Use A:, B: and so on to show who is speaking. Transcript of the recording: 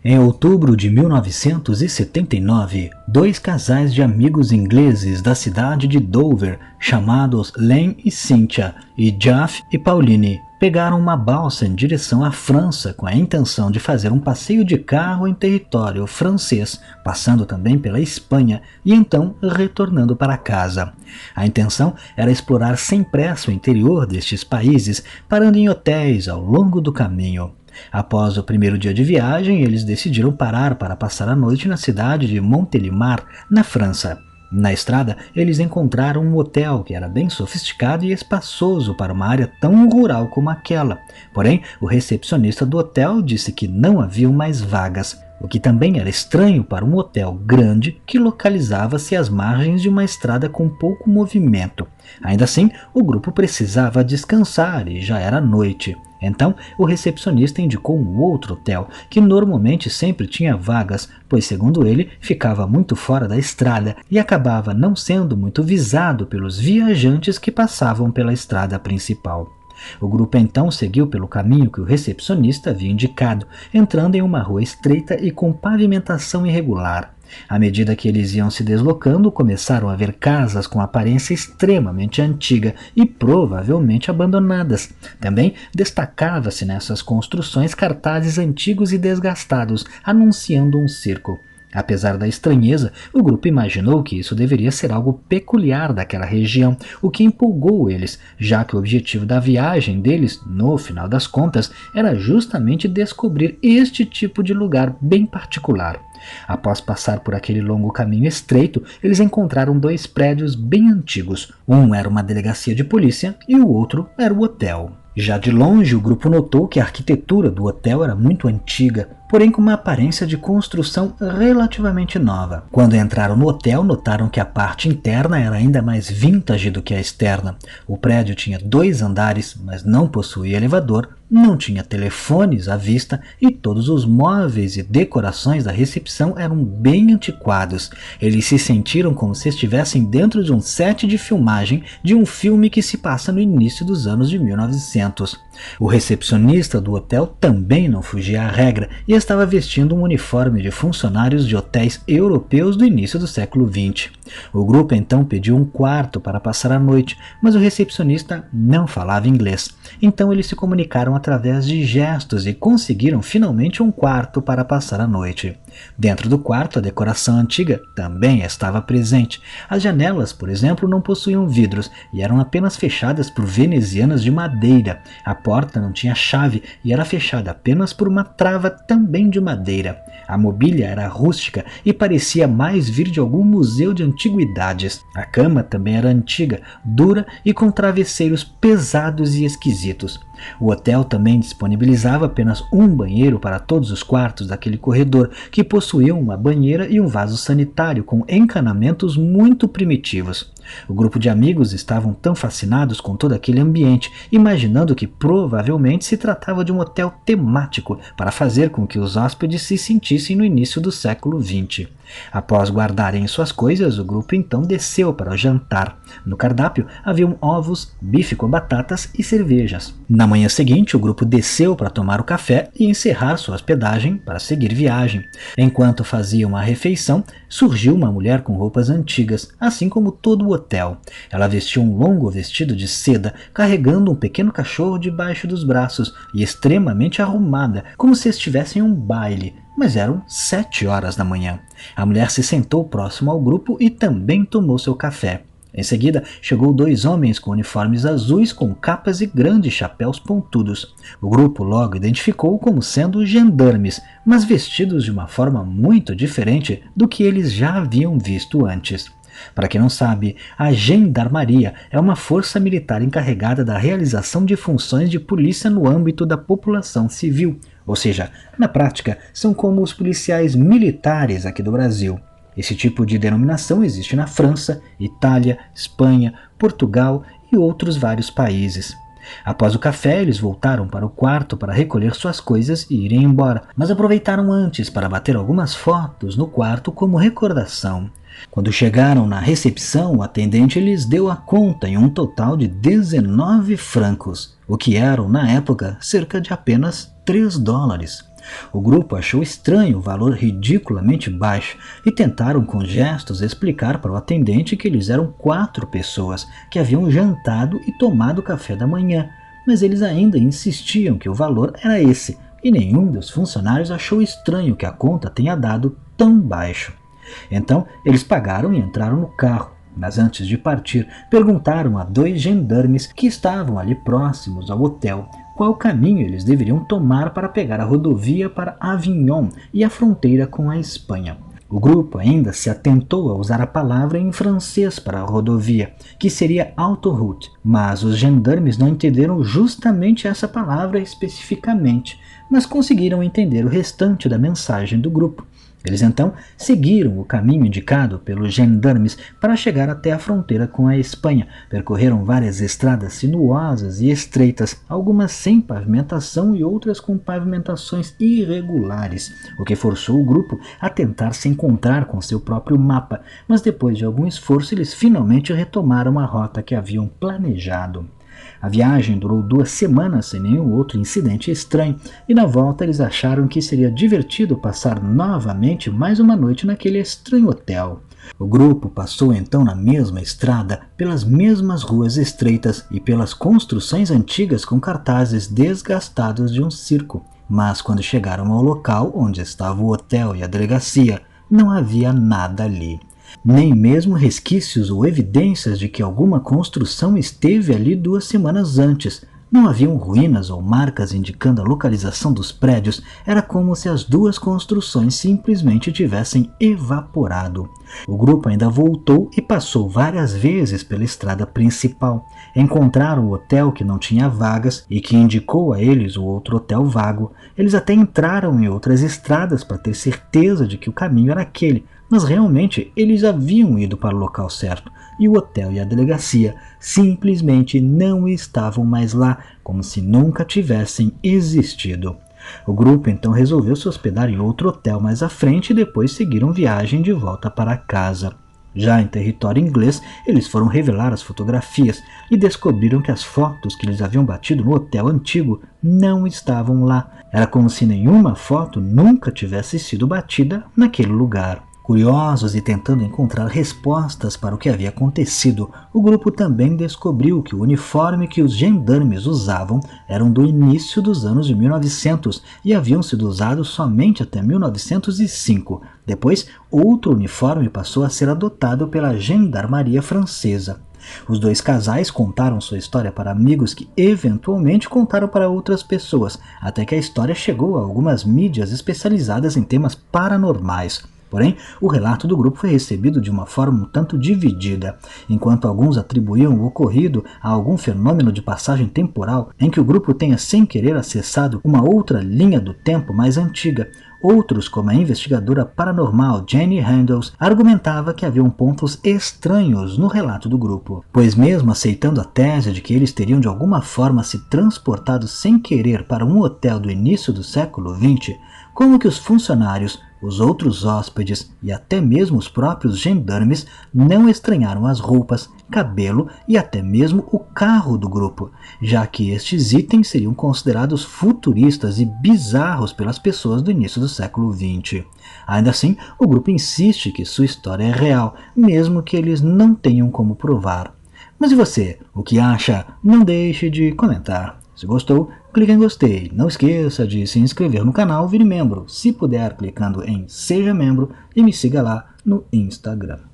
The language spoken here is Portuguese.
A: Em outubro de 1979, dois casais de amigos ingleses da cidade de Dover, chamados Len e Cynthia, e Geoff e Pauline, pegaram uma balsa em direção à França com a intenção de fazer um passeio de carro em território francês, passando também pela Espanha e então retornando para casa. A intenção era explorar sem pressa o interior destes países, parando em hotéis ao longo do caminho. Após o primeiro dia de viagem, eles decidiram parar para passar a noite na cidade de Montélimar, na França. Na estrada, eles encontraram um hotel que era bem sofisticado e espaçoso para uma área tão rural como aquela. Porém, o recepcionista do hotel disse que não haviam mais vagas, o que também era estranho para um hotel grande que localizava-se às margens de uma estrada com pouco movimento. Ainda assim, o grupo precisava descansar e já era noite. Então, o recepcionista indicou um outro hotel, que normalmente sempre tinha vagas, pois, segundo ele, ficava muito fora da estrada e acabava não sendo muito visado pelos viajantes que passavam pela estrada principal. O grupo então seguiu pelo caminho que o recepcionista havia indicado, entrando em uma rua estreita e com pavimentação irregular. À medida que eles iam se deslocando, começaram a ver casas com aparência extremamente antiga e provavelmente abandonadas. Também destacava-se nessas construções cartazes antigos e desgastados, anunciando um circo. Apesar da estranheza, o grupo imaginou que isso deveria ser algo peculiar daquela região, o que empolgou eles, já que o objetivo da viagem deles, no final das contas, era justamente descobrir este tipo de lugar bem particular. Após passar por aquele longo caminho estreito, eles encontraram dois prédios bem antigos. Um era uma delegacia de polícia e o outro era o hotel. Já de longe, o grupo notou que a arquitetura do hotel era muito antiga, porém com uma aparência de construção relativamente nova. Quando entraram no hotel, notaram que a parte interna era ainda mais vintage do que a externa. O prédio tinha 2 andares, mas não possuía elevador, não tinha telefones à vista e todos os móveis e decorações da recepção eram bem antiquados. Eles se sentiram como se estivessem dentro de um set de filmagem de um filme que se passa no início dos anos de 1900. O recepcionista do hotel também não fugia à regra e estava vestindo um uniforme de funcionários de hotéis europeus do início do século XX. O grupo então pediu um quarto para passar a noite, mas o recepcionista não falava inglês. Então eles se comunicaram através de gestos e conseguiram finalmente um quarto para passar a noite. Dentro do quarto, a decoração antiga também estava presente. As janelas, por exemplo, não possuíam vidros e eram apenas fechadas por venezianas de madeira. A porta não tinha chave e era fechada apenas por uma trava também de madeira. A mobília era rústica e parecia mais vir de algum museu de antiguidades. A cama também era antiga, dura e com travesseiros pesados e esquisitos. O hotel também disponibilizava apenas um banheiro para todos os quartos daquele corredor, que possuía uma banheira e um vaso sanitário com encanamentos muito primitivos. O grupo de amigos estavam tão fascinados com todo aquele ambiente, imaginando que provavelmente se tratava de um hotel temático para fazer com que os hóspedes se sentissem no início do século XX. Após guardarem suas coisas, o grupo então desceu para o jantar. No cardápio haviam ovos, bife com batatas e cervejas. Na manhã seguinte, o grupo desceu para tomar o café e encerrar sua hospedagem para seguir viagem. Enquanto faziam a refeição, surgiu uma mulher com roupas antigas, assim como todo o hotel. Ela vestia um longo vestido de seda, carregando um pequeno cachorro debaixo dos braços e extremamente arrumada, como se estivesse em um baile. Mas eram 7 horas da manhã. A mulher se sentou próximo ao grupo e também tomou seu café. Em seguida, chegou 2 homens com uniformes azuis com capas e grandes chapéus pontudos. O grupo logo identificou como sendo gendarmes, mas vestidos de uma forma muito diferente do que eles já haviam visto antes. Para quem não sabe, a gendarmaria é uma força militar encarregada da realização de funções de polícia no âmbito da população civil, ou seja, na prática, são como os policiais militares aqui do Brasil. Esse tipo de denominação existe na França, Itália, Espanha, Portugal e outros vários países. Após o café, eles voltaram para o quarto para recolher suas coisas e irem embora, mas aproveitaram antes para bater algumas fotos no quarto como recordação. Quando chegaram na recepção, o atendente lhes deu a conta em um total de 19 francos, o que eram, na época, cerca de apenas $3. O grupo achou estranho o valor ridiculamente baixo e tentaram com gestos explicar para o atendente que eles eram 4 pessoas que haviam jantado e tomado café da manhã, mas eles ainda insistiam que o valor era esse, e nenhum dos funcionários achou estranho que a conta tenha dado tão baixo. Então eles pagaram e entraram no carro, mas antes de partir perguntaram a 2 gendarmes que estavam ali próximos ao hotel qual caminho eles deveriam tomar para pegar a rodovia para Avignon e a fronteira com a Espanha. O grupo ainda se atentou a usar a palavra em francês para a rodovia, que seria autoroute, mas os gendarmes não entenderam justamente essa palavra especificamente, mas conseguiram entender o restante da mensagem do grupo. Eles então seguiram o caminho indicado pelos gendarmes para chegar até a fronteira com a Espanha. Percorreram várias estradas sinuosas e estreitas, algumas sem pavimentação e outras com pavimentações irregulares, o que forçou o grupo a tentar se encontrar com seu próprio mapa, mas depois de algum esforço eles finalmente retomaram a rota que haviam planejado. A viagem durou 2 semanas sem nenhum outro incidente estranho, e na volta eles acharam que seria divertido passar novamente mais uma noite naquele estranho hotel. O grupo passou então na mesma estrada, pelas mesmas ruas estreitas e pelas construções antigas com cartazes desgastados de um circo. Mas quando chegaram ao local onde estava o hotel e a delegacia, não havia nada ali. Nem mesmo resquícios ou evidências de que alguma construção esteve ali 2 semanas antes. Não haviam ruínas ou marcas indicando a localização dos prédios, era como se as 2 construções simplesmente tivessem evaporado. O grupo ainda voltou e passou várias vezes pela estrada principal. Encontraram o hotel que não tinha vagas e que indicou a eles o outro hotel vago. Eles até entraram em outras estradas para ter certeza de que o caminho era aquele, mas realmente eles haviam ido para o local certo, e o hotel e a delegacia simplesmente não estavam mais lá, como se nunca tivessem existido. O grupo então resolveu se hospedar em outro hotel mais à frente e depois seguiram viagem de volta para casa. Já em território inglês, eles foram revelar as fotografias e descobriram que as fotos que eles haviam batido no hotel antigo não estavam lá. Era como se nenhuma foto nunca tivesse sido batida naquele lugar. Curiosos e tentando encontrar respostas para o que havia acontecido, o grupo também descobriu que o uniforme que os gendarmes usavam eram do início dos anos de 1900 e haviam sido usados somente até 1905. Depois, outro uniforme passou a ser adotado pela gendarmaria francesa. Os 2 casais contaram sua história para amigos que eventualmente contaram para outras pessoas, até que a história chegou a algumas mídias especializadas em temas paranormais. Porém, o relato do grupo foi recebido de uma forma um tanto dividida. Enquanto alguns atribuíam o ocorrido a algum fenômeno de passagem temporal em que o grupo tenha sem querer acessado uma outra linha do tempo mais antiga, outros, como a investigadora paranormal Jenny Handels, argumentava que haviam pontos estranhos no relato do grupo, pois mesmo aceitando a tese de que eles teriam de alguma forma se transportado sem querer para um hotel do início do século XX, como que os funcionários, os outros hóspedes e até mesmo os próprios gendarmes não estranharam as roupas, cabelo e até mesmo o carro do grupo, já que estes itens seriam considerados futuristas e bizarros pelas pessoas do início do século XX. Ainda assim, o grupo insiste que sua história é real, mesmo que eles não tenham como provar. Mas e você? O que acha? Não deixe de comentar. Se gostou, clique em gostei. Não esqueça de se inscrever no canal, vire membro, se puder clicando em Seja Membro, e me siga lá no Instagram.